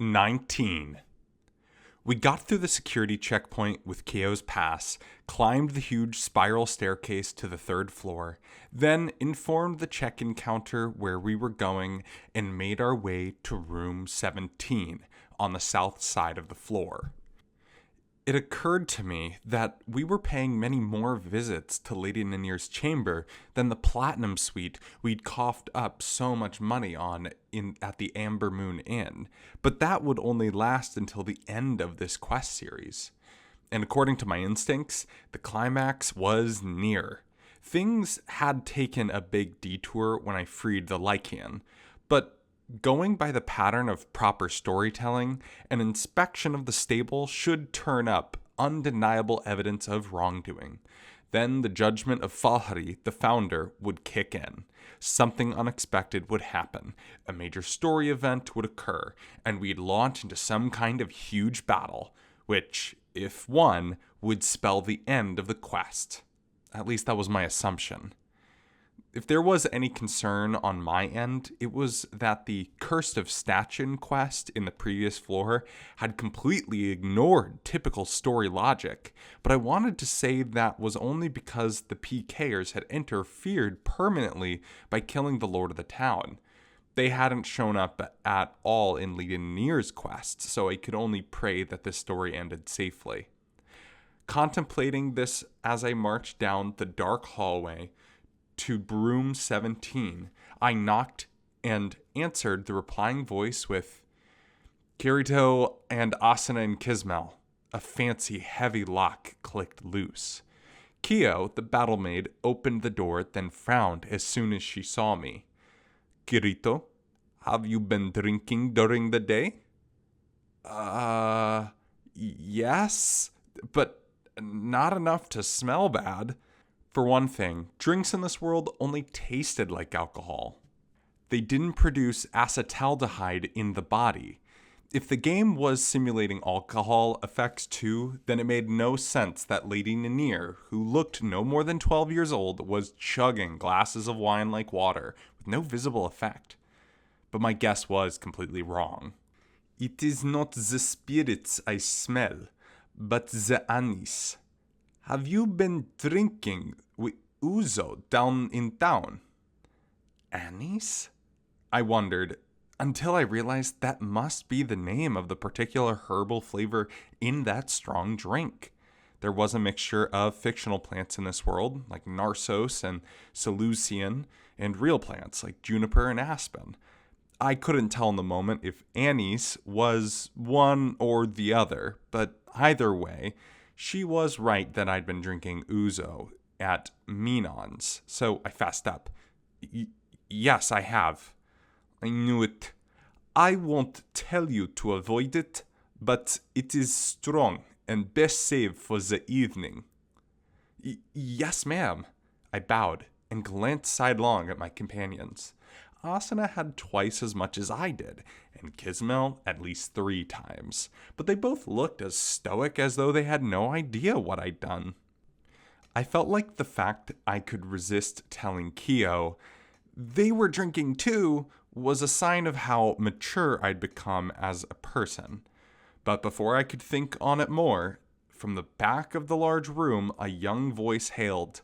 19. We got through the security checkpoint with Keo's pass, climbed the huge spiral staircase to the third floor, then informed the check-in counter where we were going and made our way to room 17 on the south side of the floor. It occurred to me that we were paying many more visits to Lady Ninir's chamber than the Platinum Suite we'd coughed up so much money on at the Amber Moon Inn, but that would only last until the end of this quest series. And according to my instincts, the climax was near. Things had taken a big detour when I freed the Lycan, but going by the pattern of proper storytelling, an inspection of the stable should turn up undeniable evidence of wrongdoing. Then the judgment of Falhari, the founder, would kick in. Something unexpected would happen. A major story event would occur, and we'd launch into some kind of huge battle, which, if won, would spell the end of the quest. At least that was my assumption. If there was any concern on my end, it was that the Curse of Statuen quest in the previous floor had completely ignored typical story logic, but I wanted to say that was only because the PKers had interfered permanently by killing the Lord of the Town. They hadn't shown up at all in Lady Ninir's quest, so I could only pray that this story ended safely. Contemplating this as I marched down the dark hallway to room 17, I knocked and answered the replying voice with, "Kirito and Asuna and Kismel." A fancy, heavy lock clicked loose. Kyo, the battle maid, opened the door, then frowned as soon as she saw me. "Kirito, have you been drinking during the day?" Yes, but not enough to smell bad. For one thing, drinks in this world only tasted like alcohol. They didn't produce acetaldehyde in the body. If the game was simulating alcohol effects too, then it made no sense that Lady Ninir, who looked no more than 12 years old, was chugging glasses of wine like water with no visible effect. But my guess was completely wrong. "It is not the spirits I smell, but the anise. Have you been drinking with ouzo down in town?" Anise? I wondered, until I realized that must be the name of the particular herbal flavor in that strong drink. There was a mixture of fictional plants in this world, like narsos and seleucian, and real plants like juniper and aspen. I couldn't tell in the moment if anise was one or the other, but either way, she was right that I'd been drinking ouzo at Minon's, so I fessed up. Yes, I have." "I knew it. I won't tell you to avoid it, but it is strong and best saved for the evening." Yes, ma'am." I bowed and glanced sidelong at my companions. Asuna had twice as much as I did, and Kismel at least 3 times, but they both looked as stoic as though they had no idea what I'd done. I felt like the fact I could resist telling Kyo they were drinking too was a sign of how mature I'd become as a person. But before I could think on it more, from the back of the large room, a young voice hailed,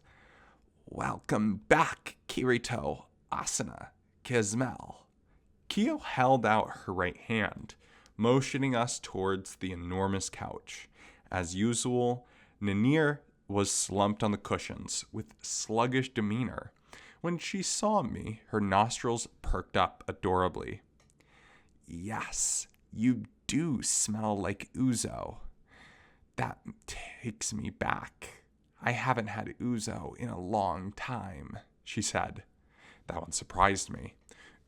"Welcome back, Kirito, Asuna, Kismel." Kyo held out her right hand, motioning us towards the enormous couch. As usual, Ninir was slumped on the cushions with sluggish demeanor. When she saw me, her nostrils perked up adorably. "Yes, you do smell like ouzo. That takes me back. I haven't had ouzo in a long time," she said. That one surprised me.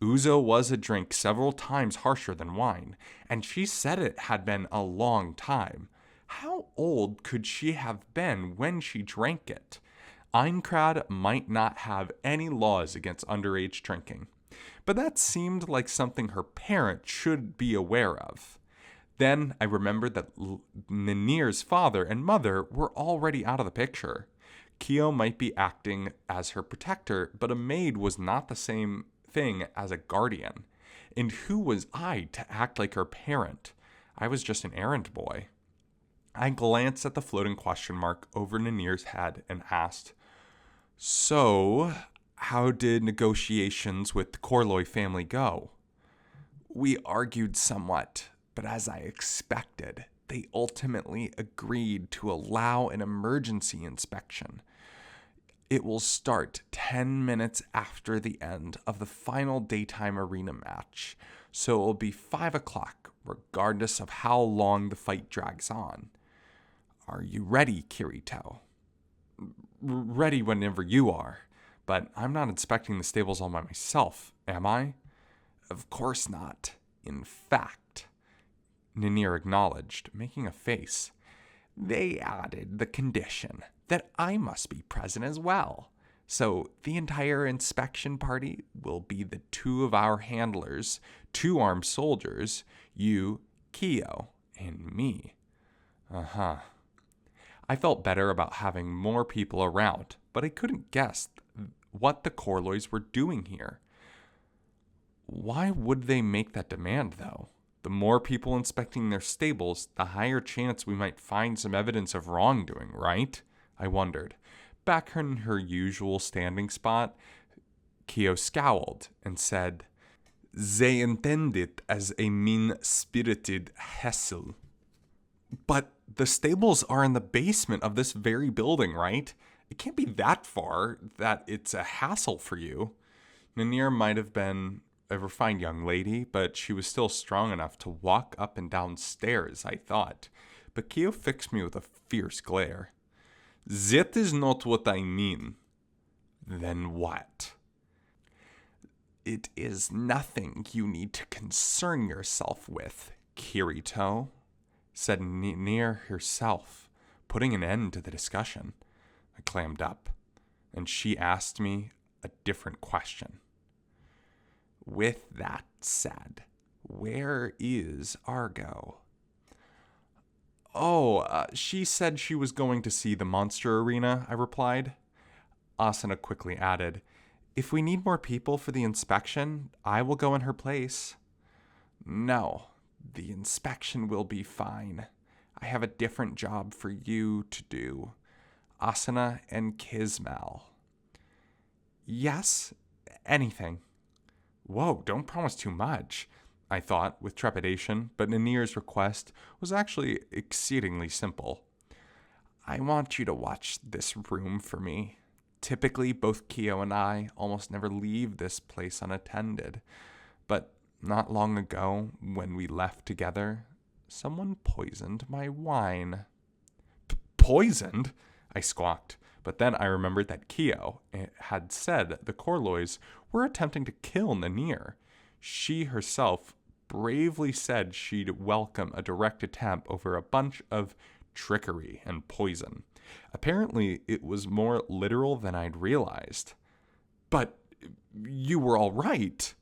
Ouzo was a drink several times harsher than wine, and she said it had been a long time. How old could she have been when she drank it? Einkrad might not have any laws against underage drinking, but that seemed like something her parents should be aware of. Then I remembered that Ninir's father and mother were already out of the picture. Kyo might be acting as her protector, but a maid was not the same thing as a guardian. And who was I to act like her parent? I was just an errand boy. I glanced at the floating question mark over Nanir's head and asked, "So, how did negotiations with the Korloy family go?" "We argued somewhat, but as I expected, they ultimately agreed to allow an emergency inspection. It will start 10 minutes after the end of the final daytime arena match, so it will be 5 o'clock, regardless of how long the fight drags on. Are you ready, Kirito?" "Ready whenever you are, but I'm not inspecting the stables all by myself, am I?" "Of course not. In fact," Nanir acknowledged, making a face, "they added the condition that I must be present as well. So the entire inspection party will be the two of our handlers, 2 armed soldiers, you, Kyo, and me." Uh-huh. I felt better about having more people around, but I couldn't guess what the Korloys were doing here. Why would they make that demand, though? The more people inspecting their stables, the higher chance we might find some evidence of wrongdoing, right? I wondered. Back in her usual standing spot, Kyo scowled and said, "They intend it as a mean-spirited hassle." "But the stables are in the basement of this very building, right? It can't be that far that it's a hassle for you." Nanir might have been a refined young lady, but she was still strong enough to walk up and down stairs, I thought. But Kyo fixed me with a fierce glare. "That is not what I mean." "Then what?" "It is nothing you need to concern yourself with, Kirito," said Nanir herself, putting an end to the discussion. I clammed up, and she asked me a different question. "With that said, where is Argo?" "Oh, she said she was going to see the monster arena," I replied. Asuna quickly added, "If we need more people for the inspection, I will go in her place." "No, the inspection will be fine. I have a different job for you to do. Asuna and Kismal." "Yes, anything." Whoa, don't promise too much, I thought with trepidation, but Nanir's request was actually exceedingly simple. "I want you to watch this room for me. Typically, both Kyo and I almost never leave this place unattended, but not long ago, when we left together, someone poisoned my wine." "Poisoned?" I squawked. But then I remembered that Kyo had said the Korloys were attempting to kill Nanir. She herself bravely said she'd welcome a direct attempt over a bunch of trickery and poison. Apparently, it was more literal than I'd realized. "But you were all right."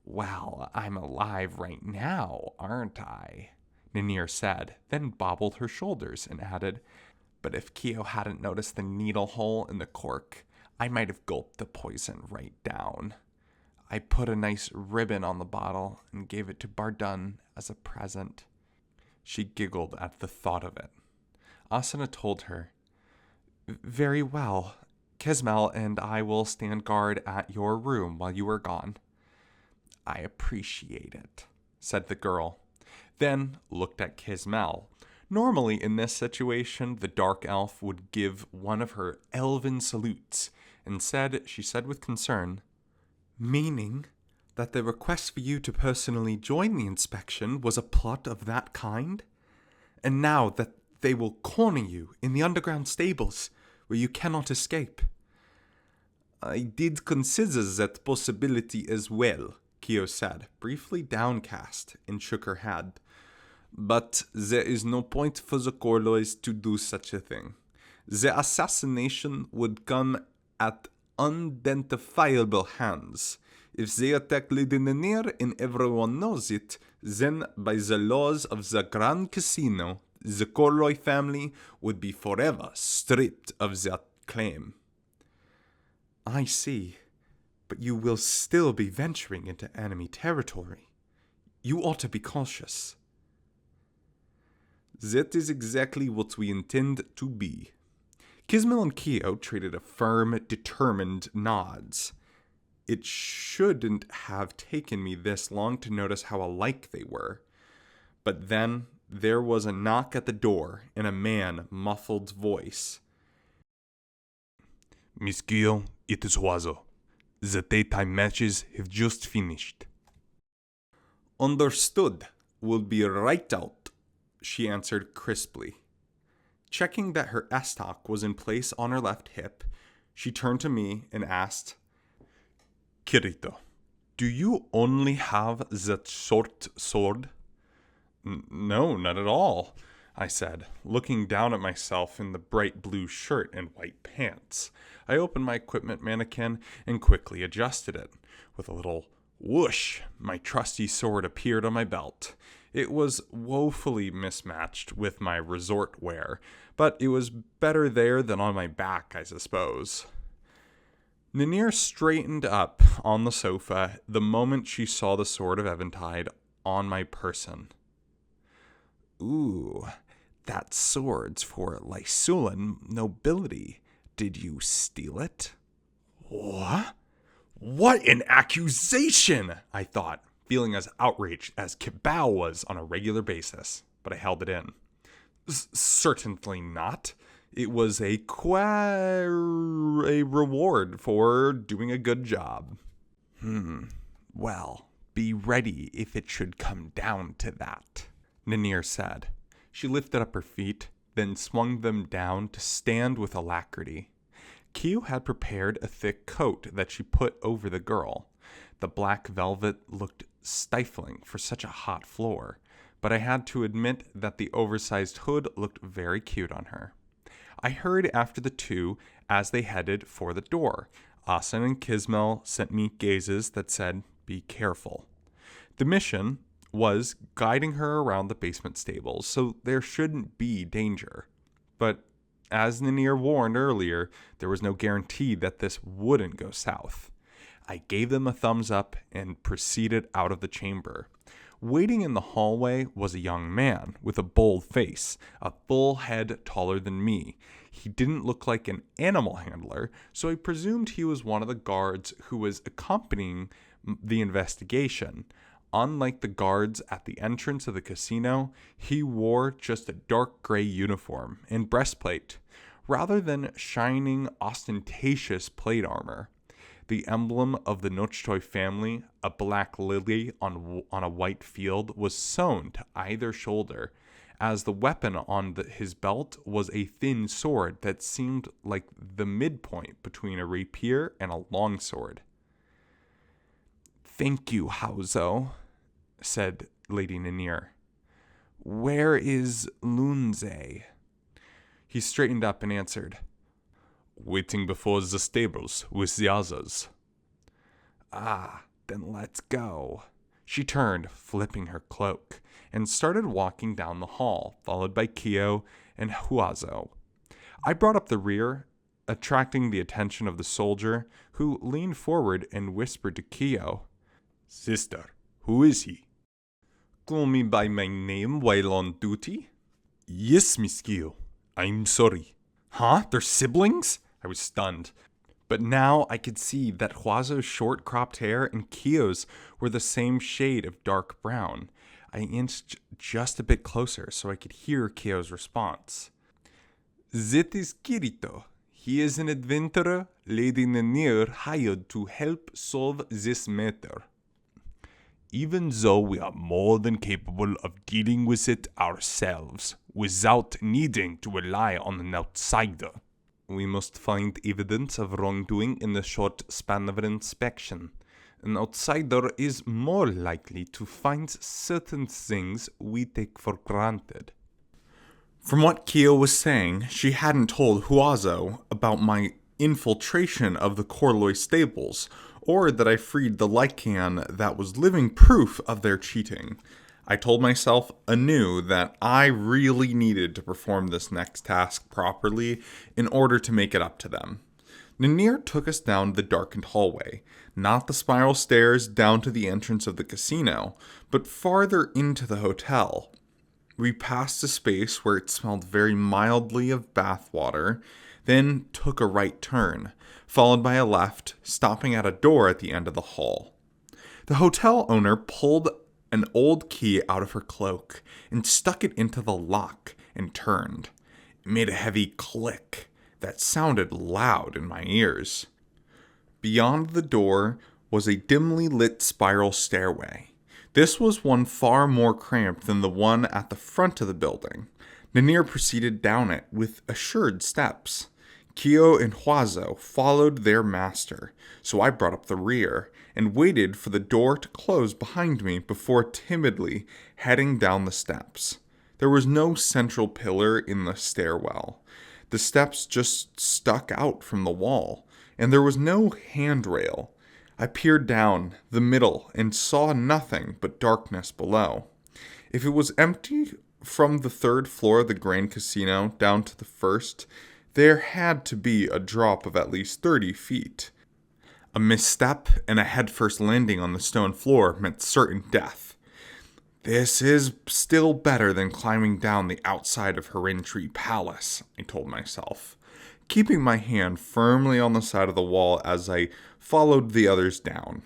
"Well, I'm alive right now, aren't I?" Nanir said, then bobbled her shoulders and added, "But if Kyo hadn't noticed the needle hole in the cork, I might have gulped the poison right down. I put a nice ribbon on the bottle and gave it to Bardun as a present." She giggled at the thought of it. Asuna told her, "Very well. Kismal and I will stand guard at your room while you are gone." "I appreciate it," said the girl, then looked at Kismal. Normally, in this situation, the dark elf would give one of her elven salutes. Instead, she said with concern, "Meaning that the request for you to personally join the inspection was a plot of that kind? And now that they will corner you in the underground stables where you cannot escape?" "I did consider that possibility as well," Kyo said, briefly downcast, and shook her head. "But there is no point for the Korloys to do such a thing. The assassination would come at unidentifiable hands. If they attack Lady Nanir and everyone knows it, then by the laws of the Grand Casino, the Korloy family would be forever stripped of that claim." "I see. But you will still be venturing into enemy territory." You ought to be cautious. That is exactly what we intend to be. Kismil and Keo traded a firm, determined nods. It shouldn't have taken me this long to notice how alike they were. But then there was a knock at the door in a muffled voice. Miss Keo, it is Huazo. The daytime matches have just finished. Understood. We'll be right out, she answered crisply. Checking that her estoc was in place on her left hip, she turned to me and asked, Kirito, do you only have that short sword? No, not at all, I said, looking down at myself in the bright blue shirt and white pants. I opened my equipment mannequin and quickly adjusted it. With a little whoosh, my trusty sword appeared on my belt. It was woefully mismatched with my resort wear, but it was better there than on my back, I suppose. Ninir straightened up on the sofa the moment she saw the sword of Eventide on my person. Ooh, that sword's for Lysulan nobility. Did you steal it? What? What an accusation, I thought, feeling as outraged as Kibao was on a regular basis, but I held it in. Certainly not. It was a reward for doing a good job. Well, be ready if it should come down to that, Ninir said. She lifted up her feet, then swung them down to stand with alacrity. Kyo had prepared a thick coat that she put over the girl. The black velvet looked stifling for such a hot floor, but I had to admit that the oversized hood looked very cute on her. I hurried after the two as they headed for the door. Asen and Kismel sent me gazes that said, be careful. The mission was guiding her around the basement stables, so there shouldn't be danger. But as Ninir warned earlier, there was no guarantee that this wouldn't go south. I gave them a thumbs up and proceeded out of the chamber. Waiting in the hallway was a young man with a bold face, a full head taller than me. He didn't look like an animal handler, so I presumed he was one of the guards who was accompanying the investigation. Unlike the guards at the entrance of the casino, he wore just a dark gray uniform and breastplate, rather than shining, ostentatious plate armor. The emblem of the Nochtoy family, a black lily on a white field, was sewn to either shoulder, as the weapon on his belt was a thin sword that seemed like the midpoint between a rapier and a longsword. Thank you, Hauzo, said Lady Ninir. Where is Lunze? He straightened up and answered, waiting before the stables with the others. Ah, then let's go. She turned, flipping her cloak, and started walking down the hall, followed by Kyo and Huazo. I brought up the rear, attracting the attention of the soldier, who leaned forward and whispered to Kyo, Sister, who is he? Call me by my name while on duty? Yes, Miss Kyo. I'm sorry. Huh? They're siblings? I was stunned. But now I could see that Huazo's short cropped hair and Kyo's were the same shade of dark brown. I inched just a bit closer so I could hear Kyo's response. That is Kirito. He is an adventurer Lady Ninir hired to help solve this matter. Even though we are more than capable of dealing with it ourselves, without needing to rely on an outsider. We must find evidence of wrongdoing in the short span of an inspection. An outsider is more likely to find certain things we take for granted. From what Kyo was saying, she hadn't told Huazo about my infiltration of the Korloi stables, or that I freed the Lycan that was living proof of their cheating. I told myself anew that I really needed to perform this next task properly in order to make it up to them. Ninir took us down the darkened hallway. Not the spiral stairs down to the entrance of the casino, but farther into the hotel. We passed a space where it smelled very mildly of bathwater, then took a right turn, followed by a left, stopping at a door at the end of the hall. The hotel owner pulled an old key out of her cloak and stuck it into the lock and turned. It made a heavy click that sounded loud in my ears. Beyond the door was a dimly lit spiral stairway. This was one far more cramped than the one at the front of the building. Nanir proceeded down it with assured steps. Kyo and Huazo followed their master, so I brought up the rear and waited for the door to close behind me before timidly heading down the steps. There was no central pillar in the stairwell. The steps just stuck out from the wall, and there was no handrail. I peered down the middle and saw nothing but darkness below. If it was empty from the third floor of the Grand Casino down to the first, there had to be a drop of at least 30 feet. A misstep and a headfirst landing on the stone floor meant certain death. This is still better than climbing down the outside of Harintree Palace, I told myself, keeping my hand firmly on the side of the wall as I followed the others down.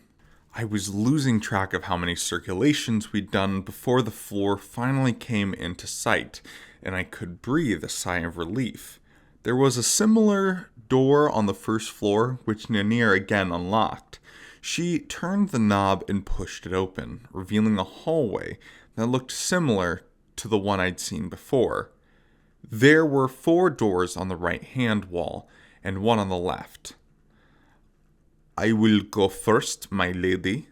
I was losing track of how many circulations we'd done before the floor finally came into sight, and I could breathe a sigh of relief. There was a similar door on the first floor, which Nanir again unlocked. She turned the knob and pushed it open, revealing a hallway that looked similar to the one I'd seen before. There were 4 doors on the right-hand wall, and one on the left. "I will go first, my lady,"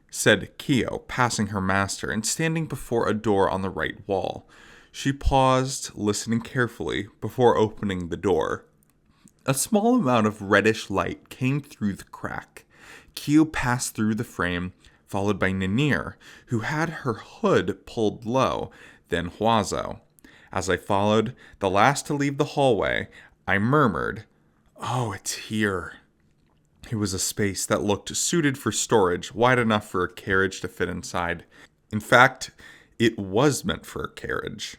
said Kyo, passing her master and standing before a door on the right wall. She paused, listening carefully, before opening the door. A small amount of reddish light came through the crack. Kyo passed through the frame, followed by Nanir, who had her hood pulled low, then Huazo. As I followed, the last to leave the hallway, I murmured, "Oh, it's here." It was a space that looked suited for storage, wide enough for a carriage to fit inside. In fact, it was meant for a carriage.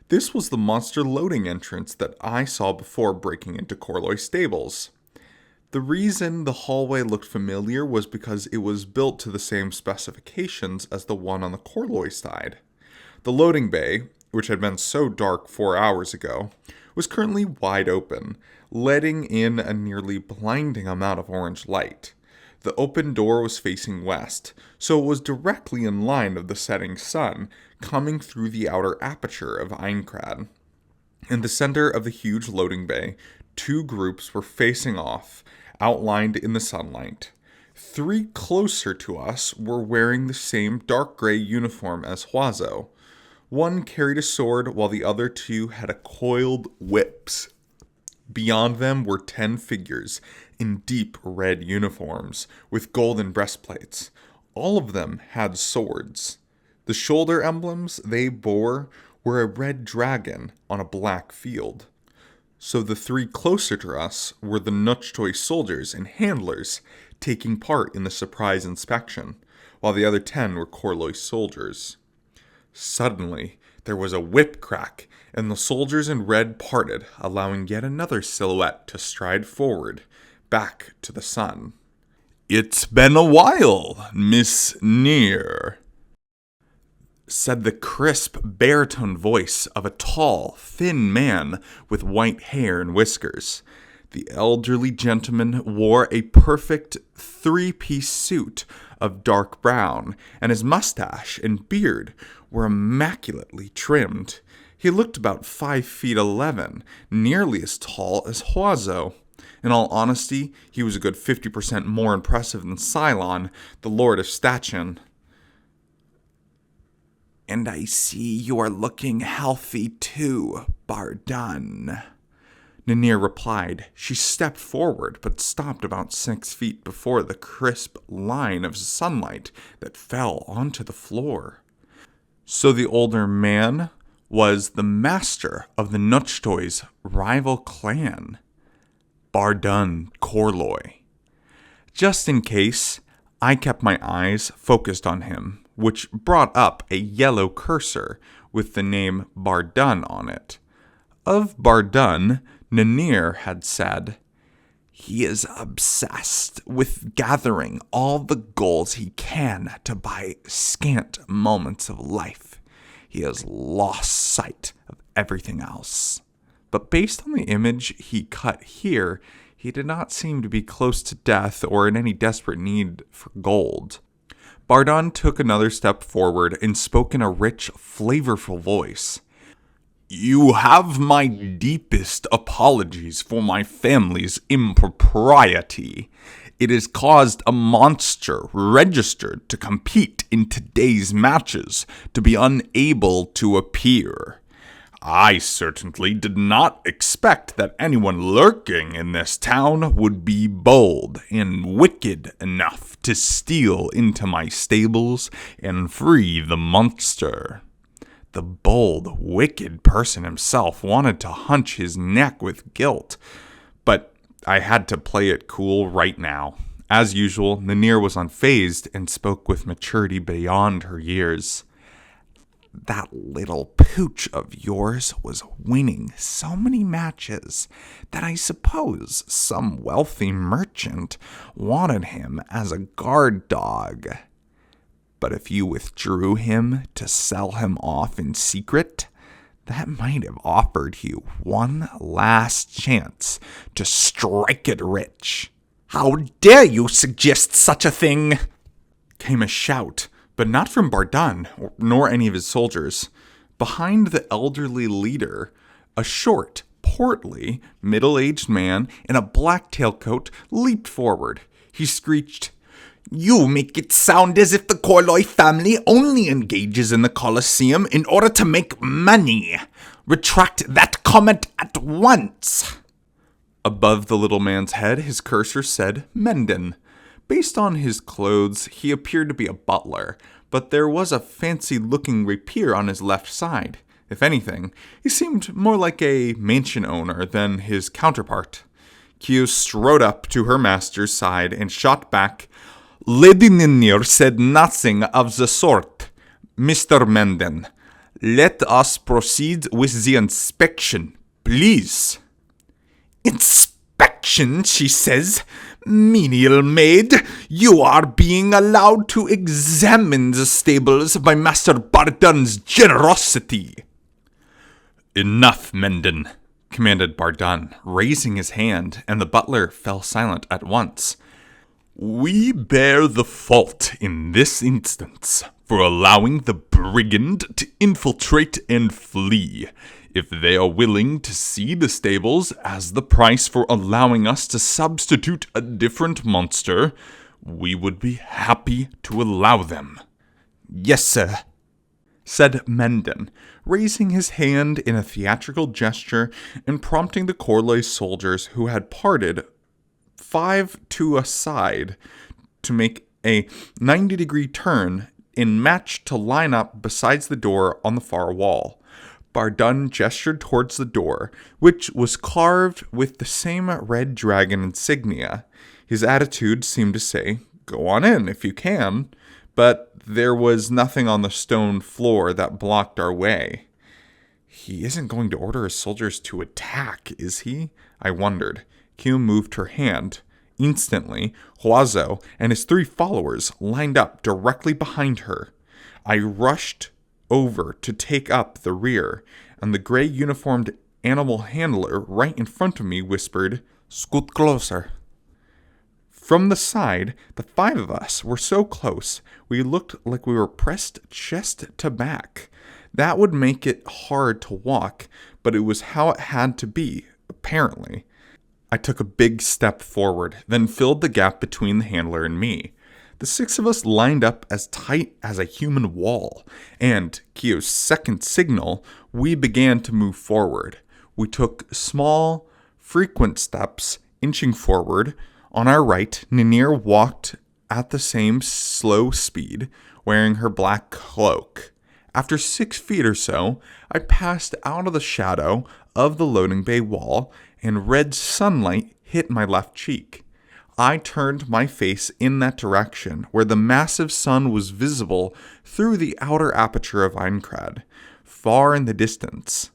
This was the monster loading entrance that I saw before breaking into Corloy stables. The reason the hallway looked familiar was because it was built to the same specifications as the one on the Corloy side. The loading bay, which had been so dark 4 hours ago, was currently wide open, letting in a nearly blinding amount of orange light. The open door was facing west, so it was directly in line of the setting sun, coming through the outer aperture of Aincrad. In the center of the huge loading bay, 2 groups were facing off, outlined in the sunlight. 3 closer to us were wearing the same dark gray uniform as Huazo. One carried a sword, while the other 2 had coiled whips. Beyond them were 10 figures in deep red uniforms with golden breastplates. All of them had swords. The shoulder emblems they bore were a red dragon on a black field. So the 3 closer to us were the Nutchtoi soldiers and handlers taking part in the surprise inspection, while the other 10 were Corloy soldiers. Suddenly, there was a whip crack, and the soldiers in red parted, allowing yet another silhouette to stride forward, back to the sun. "It's been a while, Miss Near," said the crisp, baritone voice of a tall, thin man with white hair and whiskers. The elderly gentleman wore a perfect 3-piece suit of dark brown, and his mustache and beard were immaculately trimmed. He looked about 5'11", nearly as tall as Huazo. In all honesty, he was a good 50% more impressive than Cylon, the Lord of Stachin. "And I see you are looking healthy too, Bardan," Nanir replied. She stepped forward, but stopped about 6 feet before the crisp line of sunlight that fell onto the floor. So the older man was the master of the Nutchtoi's rival clan, Bardan Corloy. Just in case, I kept my eyes focused on him, which brought up a yellow cursor with the name Bardun on it. Of Bardun, Nanir had said, "He is obsessed with gathering all the goals he can to buy scant moments of life. He has lost sight of everything else." But based on the image he cut here, he did not seem to be close to death or in any desperate need for gold. Bardun took another step forward and spoke in a rich, flavorful voice. "You have my deepest apologies for my family's impropriety. It has caused a monster registered to compete in today's matches to be unable to appear. I certainly did not expect that anyone lurking in this town would be bold and wicked enough to steal into my stables and free the monster." The bold, wicked person himself wanted to hunch his neck with guilt, but I had to play it cool right now. As usual, Nanir was unfazed and spoke with maturity beyond her years. "That little pooch of yours was winning so many matches that I suppose some wealthy merchant wanted him as a guard dog. But if you withdrew him to sell him off in secret, that might have offered you one last chance to strike it rich." "How dare you suggest such a thing?" came a shout, but not from Bardun, nor any of his soldiers. Behind the elderly leader, a short, portly, middle-aged man in a black tailcoat leaped forward. He screeched, "You make it sound as if the Corloy family only engages in the Colosseum in order to make money. Retract that comment at once." Above the little man's head, his cursor said Menden. Based on his clothes, he appeared to be a butler, but there was a fancy-looking rapier on his left side. If anything, he seemed more like a mansion owner than his counterpart. Kyo strode up to her master's side and shot back, "Lady Ninir said nothing of the sort. Mr. Menden, let us proceed with the inspection, please." "Inspection, she says. Menial maid, you are being allowed to examine the stables by Master Bardun's generosity." "Enough, Menden," commanded Bardun, raising his hand, and the butler fell silent at once. "We bear the fault in this instance for allowing the brigand to infiltrate and flee. If they are willing to see the stables as the price for allowing us to substitute a different monster, we would be happy to allow them." "Yes, sir," said Menden, raising his hand in a theatrical gesture and prompting the Corloy soldiers who had parted 5 to a side to make a 90-degree turn in match to line up beside the door on the far wall. Bardun gestured towards the door, which was carved with the same red dragon insignia. His attitude seemed to say, "Go on in if you can," but there was nothing on the stone floor that blocked our way. "He isn't going to order his soldiers to attack, is he?" I wondered. Kyo moved her hand. Instantly, Huazo and his 3 followers lined up directly behind her. I rushed over to take up the rear, and the gray-uniformed animal handler right in front of me whispered, "Scoot closer." From the side, the 5 of us were so close, we looked like we were pressed chest to back. That would make it hard to walk, but it was how it had to be, apparently. I took a big step forward, then filled the gap between the handler and me. The 6 of us lined up as tight as a human wall, and, Kyo's second signal, we began to move forward. We took small, frequent steps, inching forward. On our right, Ninir walked at the same slow speed, wearing her black cloak. After 6 feet or so, I passed out of the shadow of the loading bay wall, and red sunlight hit my left cheek. I turned my face in that direction, where the massive sun was visible through the outer aperture of Eincrad, far in the distance.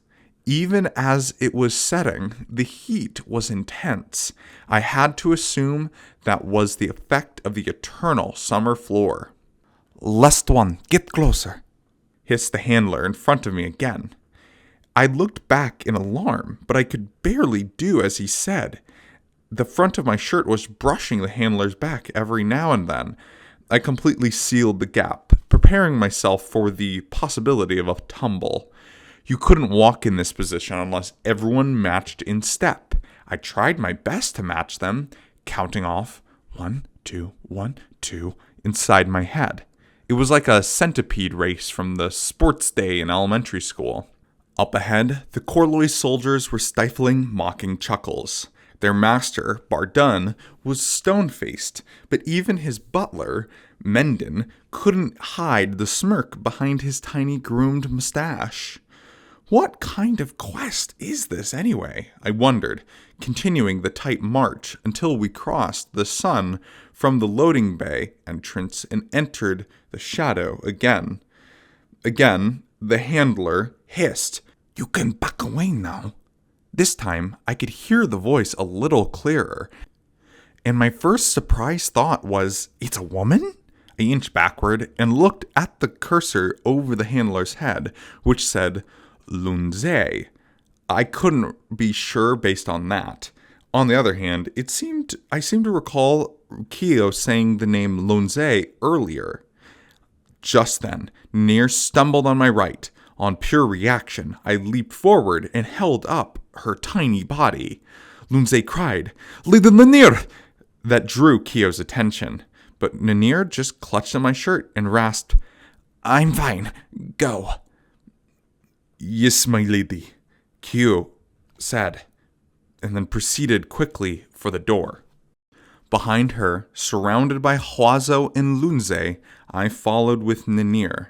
Even as it was setting, the heat was intense. I had to assume that was the effect of the eternal summer floor. "Last one, get closer," hissed the handler in front of me again. I looked back in alarm, but I could barely do as he said. The front of my shirt was brushing the handler's back every now and then. I completely sealed the gap, preparing myself for the possibility of a tumble. You couldn't walk in this position unless everyone matched in step. I tried my best to match them, counting off 1, 2, 1, 2 inside my head. It was like a centipede race from the sports day in elementary school. Up ahead, the Corloy soldiers were stifling mocking chuckles. Their master, Bardun, was stone-faced, but even his butler, Mendon, couldn't hide the smirk behind his tiny groomed mustache. What kind of quest is this anyway? I wondered, continuing the tight march until we crossed the sun from the loading bay entrance and entered the shadow again. Again, the handler hissed, "You can back away now." This time, I could hear the voice a little clearer, and my first surprised thought was, "It's a woman?" I inched backward and looked at the cursor over the handler's head, which said, Lunze. I couldn't be sure based on that. On the other hand, I seemed to recall Keo saying the name Lunze earlier. Just then, Nier stumbled on my right. On pure reaction, I leaped forward and held up her tiny body. Lunze cried, "Little Ninir!" That drew Keo's attention, but Ninir just clutched at my shirt and rasped, "I'm fine. Go." "Yes, my lady," Keo said, and then proceeded quickly for the door. Behind her, surrounded by Huazo and Lunze, I followed with Ninir.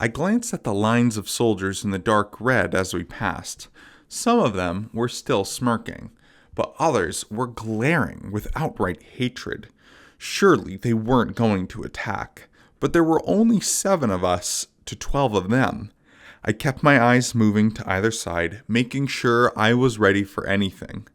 I glanced at the lines of soldiers in the dark red as we passed. Some of them were still smirking, but others were glaring with outright hatred. Surely they weren't going to attack, but there were only 7 of us to 12 of them. I kept my eyes moving to either side, making sure I was ready for anything.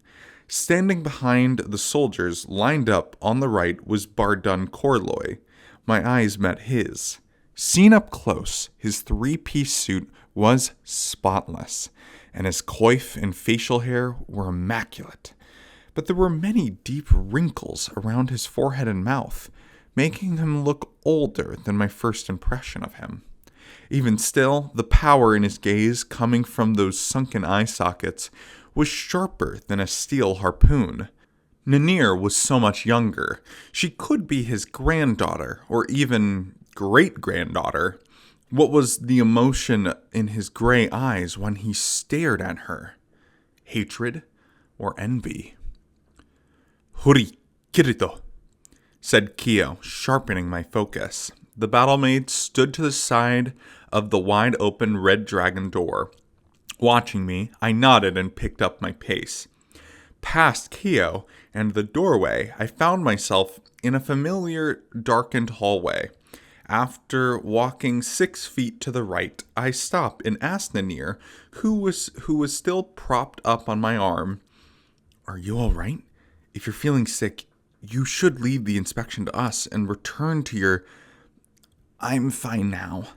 Standing behind the soldiers lined up on the right was Bardun Corloy. My eyes met his. Seen up close, his 3-piece suit was spotless, and his coif and facial hair were immaculate. But there were many deep wrinkles around his forehead and mouth, making him look older than my first impression of him. Even still, the power in his gaze coming from those sunken eye sockets was sharper than a steel harpoon. Ninir was so much younger. She could be his granddaughter, or even great-granddaughter. What was the emotion in his gray eyes when he stared at her? Hatred or envy? "Huri, Kirito," said Keo, sharpening my focus. The battlemaid stood to the side of the wide-open red dragon door. Watching me, I nodded and picked up my pace. Past Keo and the doorway, I found myself in a familiar, darkened hallway. After walking 6 feet to the right, I stopped and asked Ninir, who was still propped up on my arm, "Are you all right? If you're feeling sick, you should leave the inspection to us and return to your..." "I'm fine now."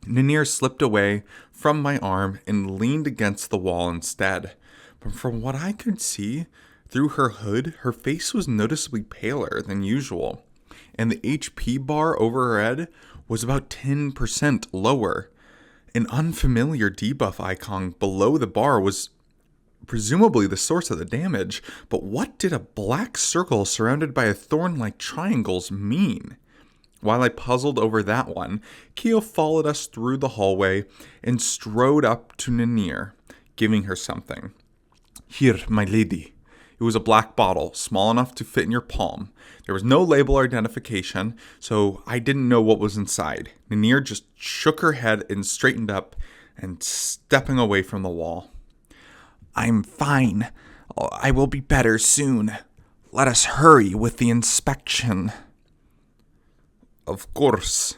Ninir slipped away from my arm and leaned against the wall instead. But from what I could see through her hood, her face was noticeably paler than usual, and the HP bar over her head was about 10% lower. An unfamiliar debuff icon below the bar was presumably the source of the damage, but what did a black circle surrounded by a thorn-like triangles mean? While I puzzled over that one, Keo followed us through the hallway and strode up to Ninir, giving her something. "Here, my lady." It was a black bottle, small enough to fit in your palm. There was no label or identification, so I didn't know what was inside. Ninir just shook her head and straightened up and stepping away from the wall. "I'm fine. I will be better soon." let us hurry with the inspection." "Of course."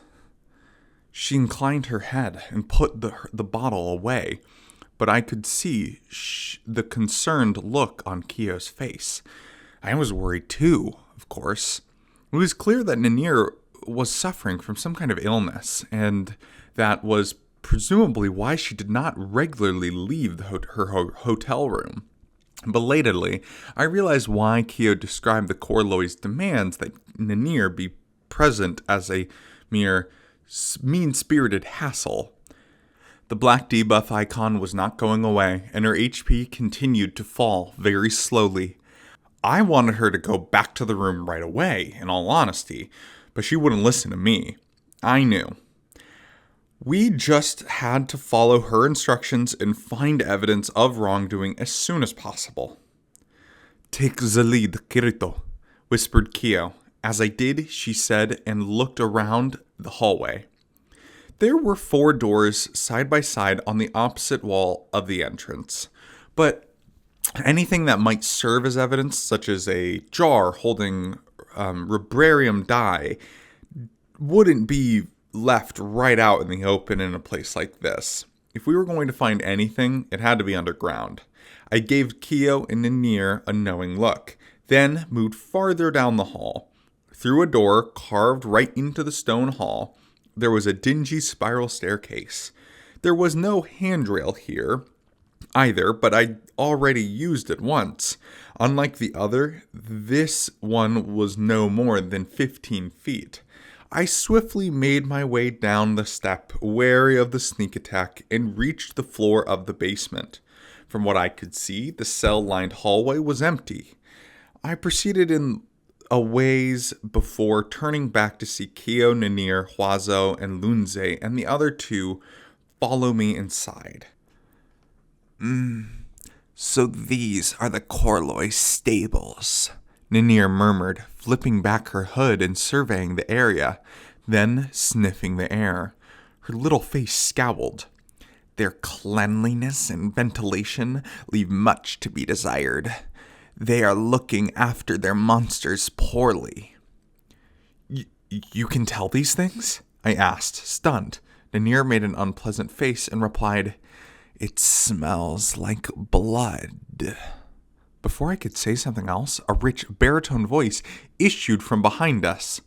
She inclined her head and put the bottle away, but I could see the concerned look on Kyo's face. I was worried too, of course. It was clear that Ninir was suffering from some kind of illness, and that was presumably why she did not regularly leave her hotel room. Belatedly, I realized why Kyo described the Korloi's demands that Ninir be present as a mere mean-spirited hassle. The black debuff icon was not going away, and her HP continued to fall very slowly. I wanted her to go back to the room right away, in all honesty, but she wouldn't listen to me. I knew. We just had to follow her instructions and find evidence of wrongdoing as soon as possible. "Take the lead, Kirito," whispered Kyo. As I did, she said, and looked around the hallway. There were 4 doors side by side on the opposite wall of the entrance, but anything that might serve as evidence, such as a jar holding Rubrarium dye, wouldn't be left right out in the open in a place like this. If we were going to find anything, it had to be underground. I gave Kyo and Ninir a knowing look, then moved farther down the hall. Through a door carved right into the stone hall, there was a dingy spiral staircase. There was no handrail here either, but I'd already used it once. Unlike the other, this one was no more than 15 feet. I swiftly made my way down the step, wary of the sneak attack, and reached the floor of the basement. From what I could see, the cell-lined hallway was empty. I proceeded in a ways before turning back to see Kyo, Ninir, Huazo, and Lunze, and the other 2 follow me inside. So these are the Korloi stables," Ninir murmured, flipping back her hood and surveying the area, then sniffing the air. Her little face scowled. "Their cleanliness and ventilation leave much to be desired. They are looking after their monsters poorly." You can tell these things?" I asked, stunned. Ninir made an unpleasant face and replied, "It smells like blood." Before I could say something else, a rich baritone voice issued from behind us.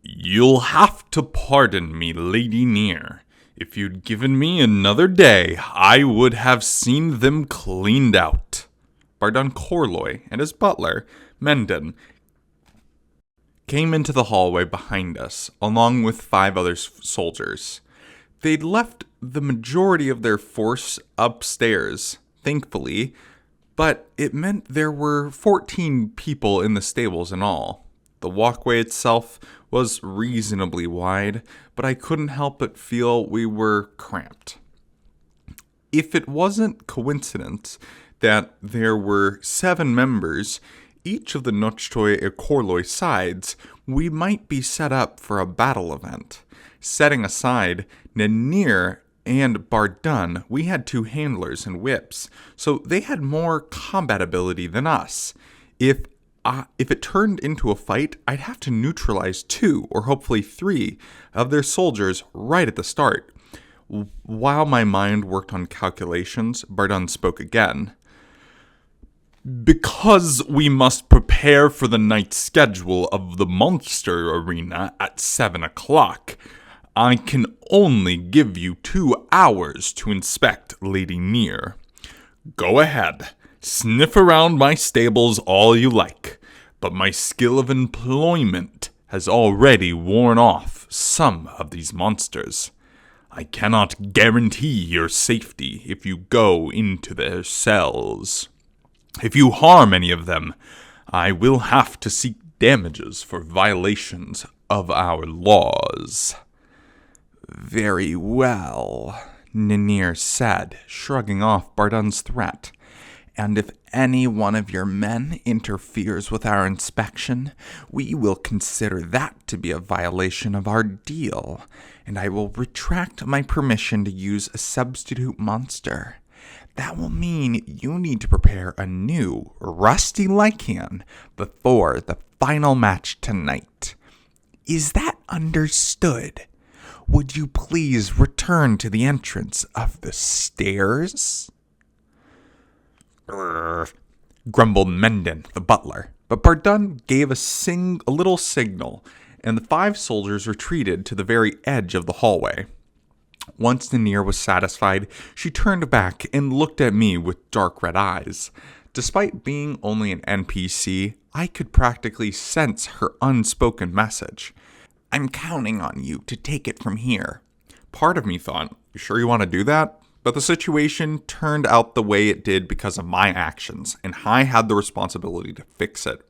"You'll have to pardon me, Lady Near. If you'd given me another day, I would have seen them cleaned out." Bardun Korloi and his butler, Mendon, came into the hallway behind us, along with 5 other soldiers. They'd left the majority of their force upstairs, thankfully, but it meant there were 14 people in the stables in all. The walkway itself was reasonably wide, but I couldn't help but feel we were cramped. If it wasn't coincidence that there were 7 members, each of the Nochtoi and Korloi sides, we might be set up for a battle event. Setting aside Ninir and Bardun, we had 2 handlers and whips, so they had more combat ability than us. If it turned into a fight, I'd have to neutralize 2 or hopefully 3 of their soldiers right at the start. While my mind worked on calculations, Bardun spoke again. "Because we must prepare for the night schedule of the monster arena at 7 o'clock, I can only give you 2 hours to inspect Lady Near. Go ahead, sniff around my stables all you like, but my skill of employment has already worn off some of these monsters. I cannot guarantee your safety if you go into their cells. If you harm any of them, I will have to seek damages for violations of our laws." "Very well," Ninir said, shrugging off Bardun's threat. "And if any one of your men interferes with our inspection, we will consider that to be a violation of our deal, and I will retract my permission to use a substitute monster. That will mean you need to prepare a new, rusty Lycan before the final match tonight. Is that understood? Would you please return to the entrance of the stairs? Grumbled Mendon, the butler, but Bardun gave a little signal, and the 5 soldiers retreated to the very edge of the hallway. Once Ninier was satisfied, she turned back and looked at me with dark red eyes. Despite being only an NPC, I could practically sense her unspoken message. I'm counting on you to take it from here. Part of me thought, you sure you want to do that? But the situation turned out the way it did because of my actions, and I had the responsibility to fix it.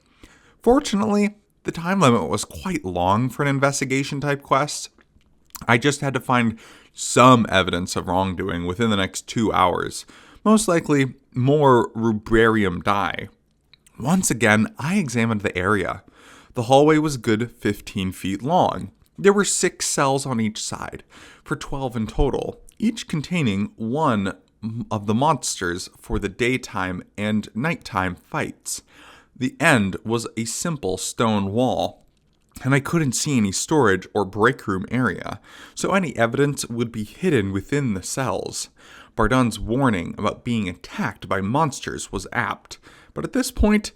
Fortunately, the time limit was quite long for an investigation-type quest. I just had to find some evidence of wrongdoing within the next 2 hours, most likely more rubrarium dye. Once again, I examined the area. The hallway was good 15 feet long. There were 6 cells on each side, for 12 in total, each containing one of the monsters for the daytime and nighttime fights. The end was a simple stone wall, and I couldn't see any storage or break room area, so any evidence would be hidden within the cells. Bardun's warning about being attacked by monsters was apt, but at this point,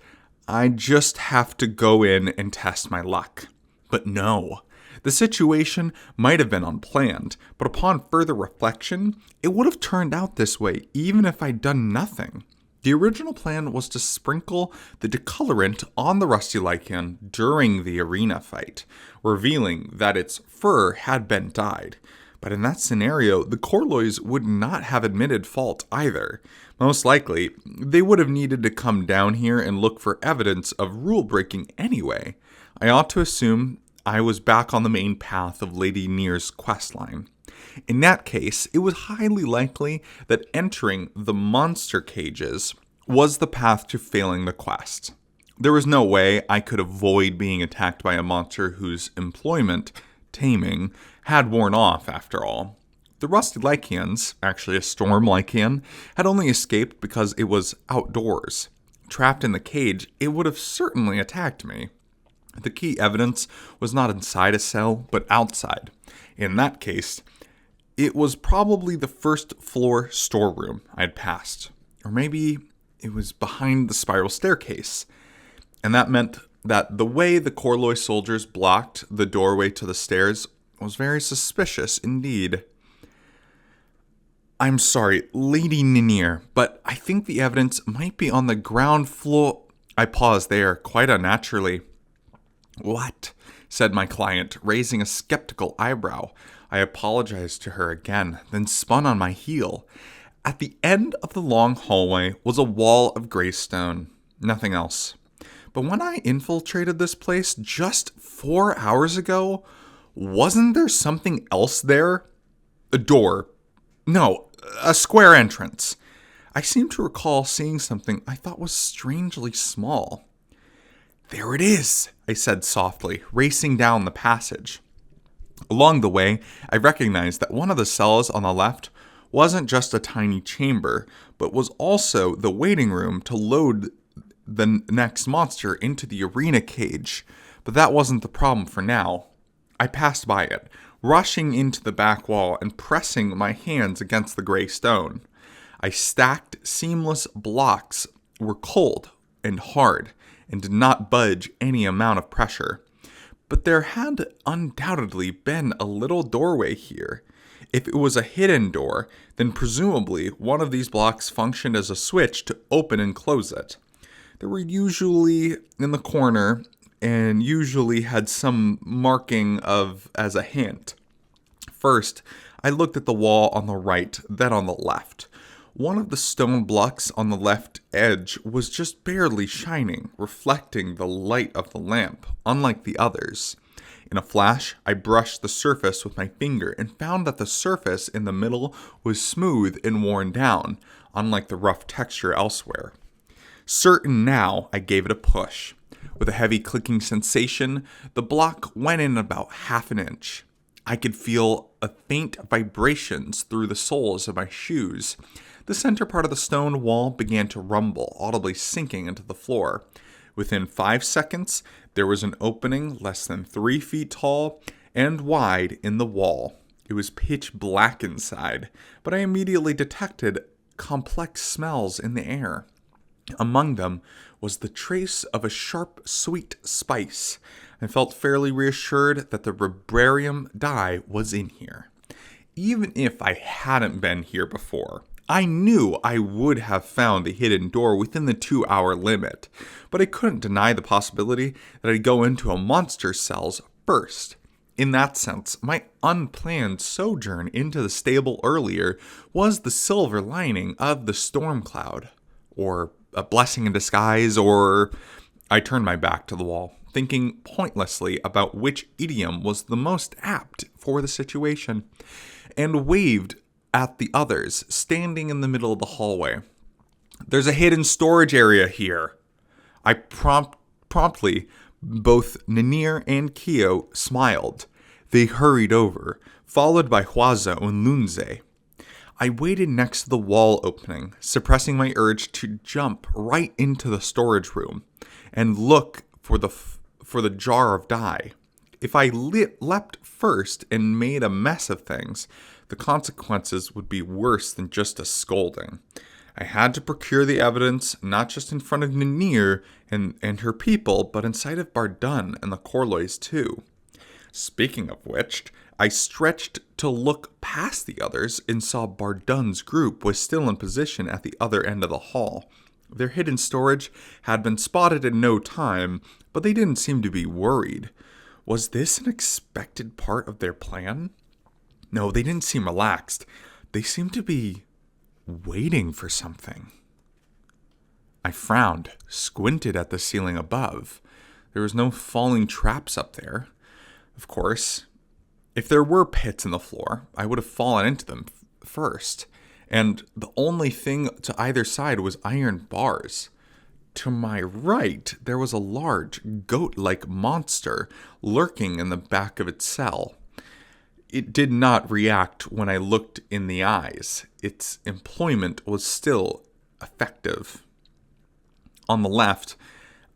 I just have to go in and test my luck. But no. The situation might have been unplanned, but upon further reflection, it would have turned out this way even if I'd done nothing. The original plan was to sprinkle the decolorant on the Rusty Lycan during the arena fight, revealing that its fur had been dyed. But in that scenario, the Corloys would not have admitted fault either. Most likely, they would have needed to come down here and look for evidence of rule breaking anyway. I ought to assume I was back on the main path of Lady Near's questline. In that case, it was highly likely that entering the monster cages was the path to failing the quest. There was no way I could avoid being attacked by a monster whose employment, taming, had worn off after all. The Rusty Lycans, actually a Storm Lycan, had only escaped because it was outdoors. Trapped in the cage, it would have certainly attacked me. The key evidence was not inside a cell, but outside. In that case, it was probably the first floor storeroom I'd passed. Or maybe it was behind the spiral staircase. And that meant that the way the Corloy soldiers blocked the doorway to the stairs was very suspicious indeed. I'm sorry, Lady Ninier, but I think the evidence might be on the ground floor. I paused there, quite unnaturally. What? Said my client, raising a skeptical eyebrow. I apologized to her again, then spun on my heel. At the end of the long hallway was a wall of gray stone. Nothing else. But when I infiltrated this place just 4 hours ago, wasn't there something else there? A door. No, a square entrance. I seem to recall seeing something I thought was strangely small. There it is, I said softly, racing down the passage. Along the way, I recognized that one of the cells on the left wasn't just a tiny chamber, but was also the waiting room to load the next monster into the arena cage. But that wasn't the problem for now. I passed by it, rushing into the back wall and pressing my hands against the gray stone. I stacked seamless blocks were cold and hard and did not budge any amount of pressure. But there had undoubtedly been a little doorway here. If it was a hidden door, then presumably one of these blocks functioned as a switch to open and close it. They were usually in the corner and usually had some marking as a hint. First, I looked at the wall on the right, then on the left. One of the stone blocks on the left edge was just barely shining, reflecting the light of the lamp, unlike the others. In a flash, I brushed the surface with my finger and found that the surface in the middle was smooth and worn down, unlike the rough texture elsewhere. Certain now, I gave it a push. With a heavy clicking sensation, the block went in about half an inch. I could feel a faint vibrations through the soles of my shoes. The center part of the stone wall began to rumble, audibly sinking into the floor. Within 5 seconds, there was an opening less than 3 feet tall and wide in the wall. It was pitch black inside, but I immediately detected complex smells in the air. Among them was the trace of a sharp, sweet spice. I felt fairly reassured that the Vibrarium dye was in here. Even if I hadn't been here before, I knew I would have found the hidden door within the 2-hour limit, but I couldn't deny the possibility that I'd go into a monster's cells first. In that sense, my unplanned sojourn into the stable earlier was the silver lining of the storm cloud, or a blessing in disguise, or I turned my back to the wall, thinking pointlessly about which idiom was the most apt for the situation, and waved at the others standing in the middle of the hallway. "There's a hidden storage area here." I promptly, both Ninir and Kyo smiled. They hurried over, followed by Huazo and Lunze. I waited next to the wall opening, suppressing my urge to jump right into the storage room and look for the jar of dye. If I leapt first and made a mess of things, the consequences would be worse than just a scolding. I had to procure the evidence, not just in front of Ninir and her people, but in sight of Bardun and the Corloys too. Speaking of which, I stretched to look past the others and saw Bardun's group was still in position at the other end of the hall. Their hidden storage had been spotted in no time, but they didn't seem to be worried. Was this an expected part of their plan? No, they didn't seem relaxed. They seemed to be waiting for something. I frowned, squinted at the ceiling above. There was no falling traps up there. Of course, if there were pits in the floor, I would have fallen into them first. And the only thing to either side was iron bars. To my right, there was a large, goat-like monster lurking in the back of its cell. It did not react when I looked in the eyes. Its employment was still effective. On the left,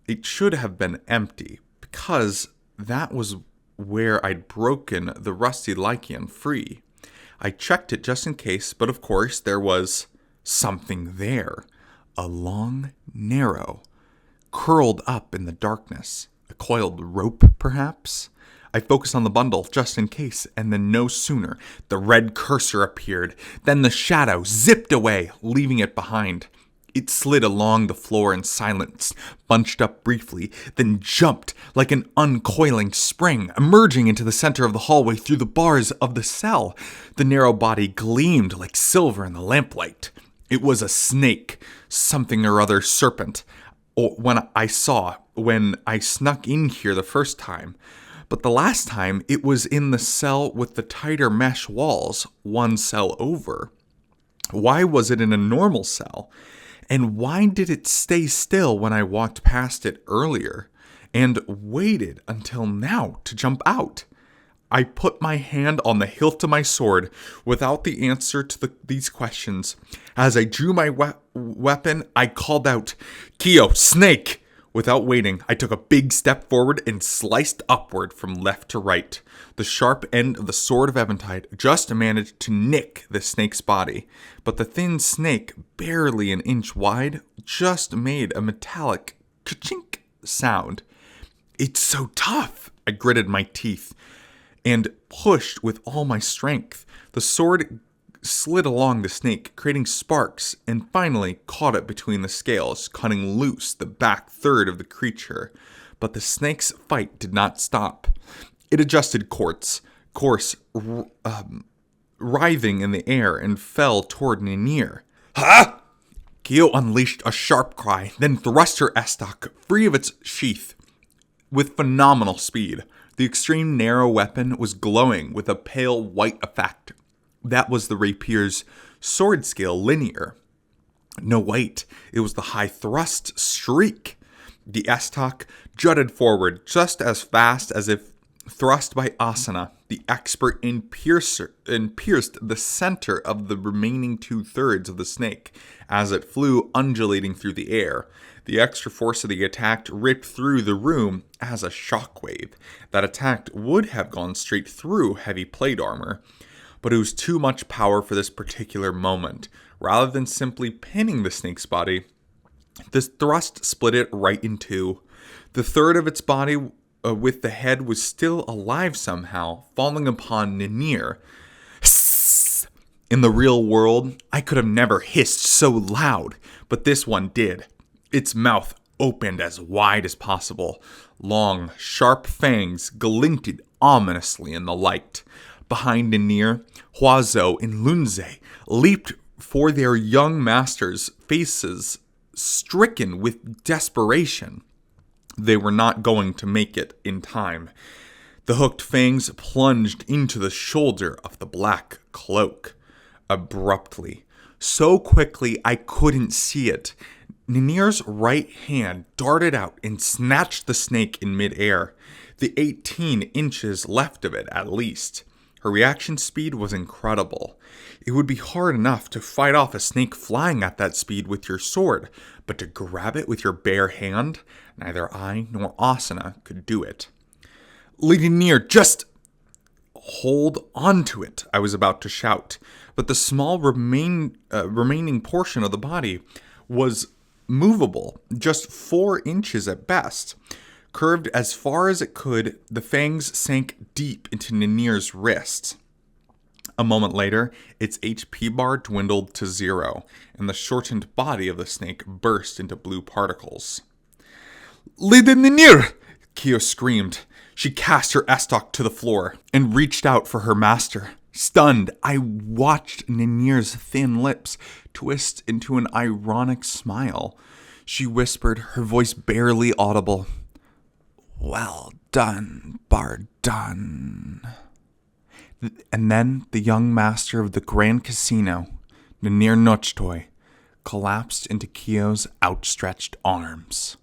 it should have been empty, because that was where I'd broken the rusty Lycian free. I checked it just in case, but of course there was something there. A long, narrow, curled up in the darkness. A coiled rope, perhaps? I focused on the bundle just in case, and then no sooner the red cursor appeared than the shadow zipped away, leaving it behind. It slid along the floor in silence, bunched up briefly, then jumped like an uncoiling spring, emerging into the center of the hallway through the bars of the cell. The narrow body gleamed like silver in the lamplight. It was a snake, something or other serpent, when I snuck in here the first time. But the last time, it was in the cell with the tighter mesh walls, one cell over. Why was it in a normal cell? And why did it stay still when I walked past it earlier and waited until now to jump out? I put my hand on the hilt of my sword without the answer to these questions. As I drew my weapon, I called out, "Kyo, snake!" Without waiting, I took a big step forward and sliced upward from left to right. The sharp end of the sword of Eventide just managed to nick the snake's body, but the thin snake, barely an inch wide, just made a metallic ka-chink sound. "It's so tough!" I gritted my teeth and pushed with all my strength. The sword slid along the snake, creating sparks, and finally caught it between the scales, cutting loose the back third of the creature. But the snake's fight did not stop. It adjusted course, writhing in the air, and fell toward Ninir. "Ha!" Kyo unleashed a sharp cry, then thrust her estoc free of its sheath. With phenomenal speed, the extreme narrow weapon was glowing with a pale white effect. That was the rapier's sword scale linear. No, wait, it was the high thrust streak. The estoc jutted forward just as fast as if thrust by Asana, the expert and pierced the center of the remaining 2/3 of the snake as it flew undulating through the air. The extra force of the attack ripped through the room as a shockwave. That attack would have gone straight through heavy plate armor, but it was too much power for this particular moment. Rather than simply pinning the snake's body, this thrust split it right in two. The third of its body with the head was still alive somehow, falling upon Ninir. Hiss! In the real world, I could have never hissed so loud, but this one did. Its mouth opened as wide as possible. Long, sharp fangs glinted ominously in the light. Behind Ninir, Huazo and Lunze leaped for their young masters' faces, stricken with desperation. They were not going to make it in time. The hooked fangs plunged into the shoulder of the black cloak. Abruptly, so quickly I couldn't see it, Ninir's right hand darted out and snatched the snake in midair, the 18 inches left of it at least. Her reaction speed was incredible. It would be hard enough to fight off a snake flying at that speed with your sword, but to grab it with your bare hand, neither I nor Asana could do it. Lady Ninir, just hold on to it, I was about to shout, but the small remaining portion of the body was movable, just 4 inches at best. Curved as far as it could, the fangs sank deep into Ninir's wrist. A moment later, its HP bar dwindled to 0, and the shortened body of the snake burst into blue particles. Lady Ninir! Kyo screamed. She cast her estoc to the floor and reached out for her master. Stunned, I watched Ninir's thin lips twist into an ironic smile. She whispered, her voice barely audible. Well done, Bardun. And then the young master of the Grand Casino, Ninir Nochtoi, collapsed into Kyo's outstretched arms.